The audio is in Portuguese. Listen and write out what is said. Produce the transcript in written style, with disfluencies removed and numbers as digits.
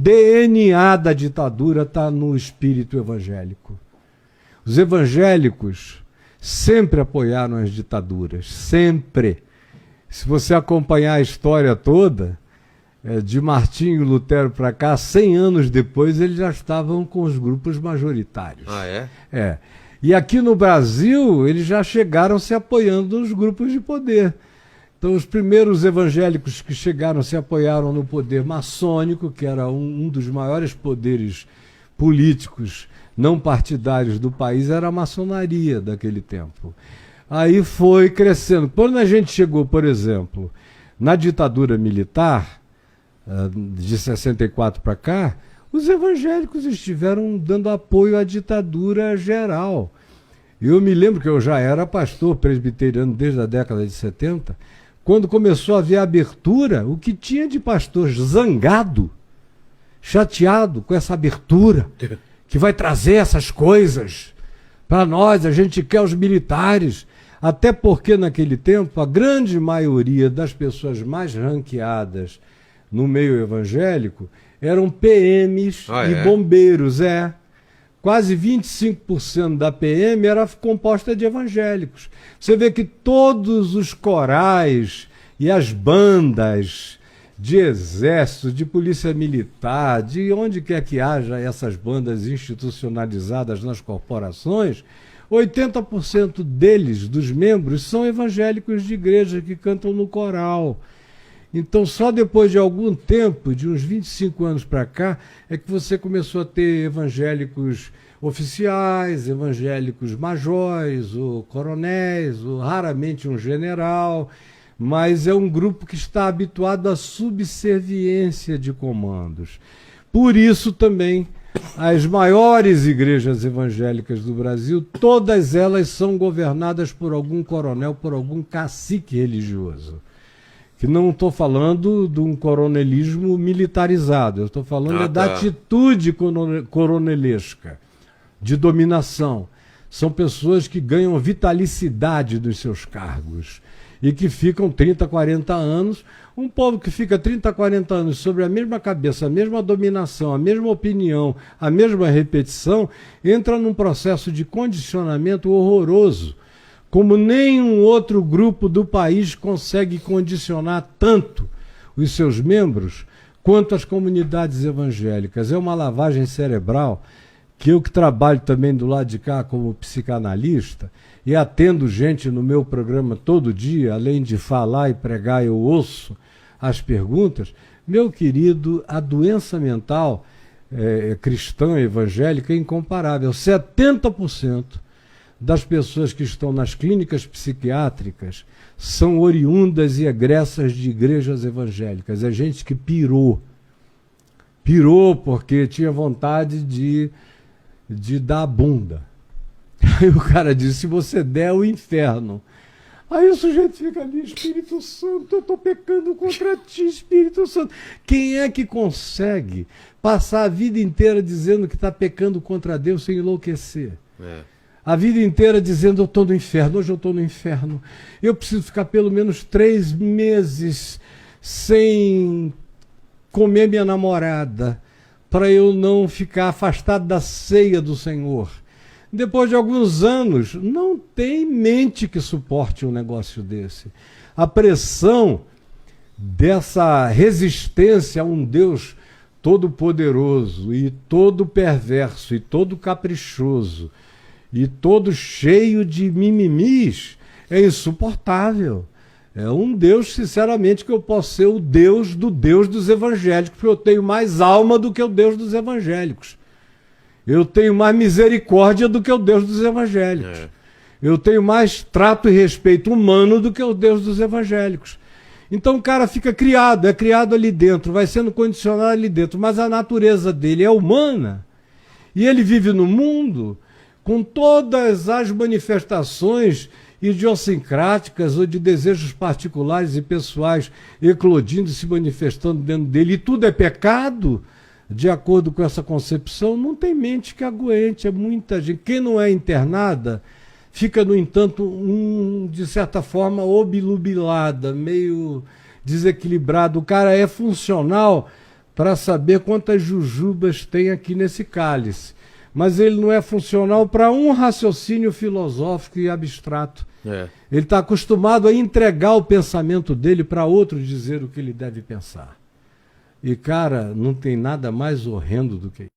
DNA da ditadura está no espírito evangélico. Os evangélicos sempre apoiaram as ditaduras, sempre. Se você acompanhar a história toda, de Martinho Lutero para cá, 100 anos depois, eles já estavam com os grupos majoritários. Ah, é? É. E aqui no Brasil, eles já chegaram se apoiando nos grupos de poder. Então, os primeiros evangélicos que chegaram se apoiaram no poder maçônico, que era um dos maiores poderes políticos não partidários do país, era a maçonaria daquele tempo. Aí foi crescendo. Quando a gente chegou, por exemplo, na ditadura militar, de 64 para cá, os evangélicos estiveram dando apoio à ditadura geral. Eu me lembro que eu já era pastor presbiteriano desde a década de 70, quando começou a haver abertura, o que tinha de pastor zangado, chateado com essa abertura, que vai trazer essas coisas para nós, a gente quer os militares. Até porque naquele tempo a grande maioria das pessoas mais ranqueadas no meio evangélico eram PMs e bombeiros. Quase 25% da PM era composta de evangélicos. Você vê que todos os corais e as bandas de exército, de polícia militar, de onde quer que haja essas bandas institucionalizadas nas corporações, 80% deles, dos membros, são evangélicos de igreja que cantam no coral. Então, só depois de algum tempo, de uns 25 anos para cá, é que você começou a ter evangélicos oficiais, evangélicos majores, ou coronéis, ou raramente um general, mas é um grupo que está habituado à subserviência de comandos. Por isso também, as maiores igrejas evangélicas do Brasil, todas elas são governadas por algum coronel, por algum cacique religioso. Que não estou falando de um coronelismo militarizado, eu estou falando da atitude coronelesca, de dominação. São pessoas que ganham vitalicidade dos seus cargos e que ficam 30, 40 anos. Um povo que fica 30, 40 anos sobre a mesma cabeça, a mesma dominação, a mesma opinião, a mesma repetição, entra num processo de condicionamento horroroso, como nenhum outro grupo do país consegue condicionar tanto os seus membros quanto as comunidades evangélicas. É uma lavagem cerebral que eu, que trabalho também do lado de cá como psicanalista e atendo gente no meu programa todo dia, além de falar e pregar, eu ouço as perguntas. Meu querido, a doença mental cristã evangélica é incomparável. 70% das pessoas que estão nas clínicas psiquiátricas são oriundas e egressas de igrejas evangélicas. É gente que pirou. Pirou porque tinha vontade de dar a bunda. Aí o cara disse, se você der, o inferno. Aí o sujeito fica ali, Espírito Santo, eu estou pecando contra ti, Espírito Santo. Quem é que consegue passar a vida inteira dizendo que está pecando contra Deus sem enlouquecer? A vida inteira dizendo, eu estou no inferno, hoje eu estou no inferno. Eu preciso ficar pelo menos 3 meses sem comer minha namorada, para eu não ficar afastado da ceia do Senhor. Depois de alguns anos, não tem mente que suporte um negócio desse. A pressão dessa resistência a um Deus todo-poderoso e todo perverso e todo caprichoso e todo cheio de mimimis é insuportável. É um Deus, sinceramente, que eu posso ser o Deus dos evangélicos, porque eu tenho mais alma do que o Deus dos evangélicos. Eu tenho mais misericórdia do que o Deus dos evangélicos. Eu tenho mais trato e respeito humano do que o Deus dos evangélicos. Então o cara fica criado, é criado ali dentro, vai sendo condicionado ali dentro, mas a natureza dele é humana. E ele vive no mundo com todas as manifestações idiosincráticas ou de desejos particulares e pessoais eclodindo e se manifestando dentro dele. E tudo é pecado, de acordo com essa concepção. Não tem mente que aguente, é muita gente. Quem não é internada fica, no entanto, de certa forma, obnubilada, meio desequilibrado. O cara é funcional para saber quantas jujubas tem aqui nesse cálice. Mas ele não é funcional para um raciocínio filosófico e abstrato. Ele está acostumado a entregar o pensamento dele para outro dizer o que ele deve pensar. E, cara, não tem nada mais horrendo do que isso.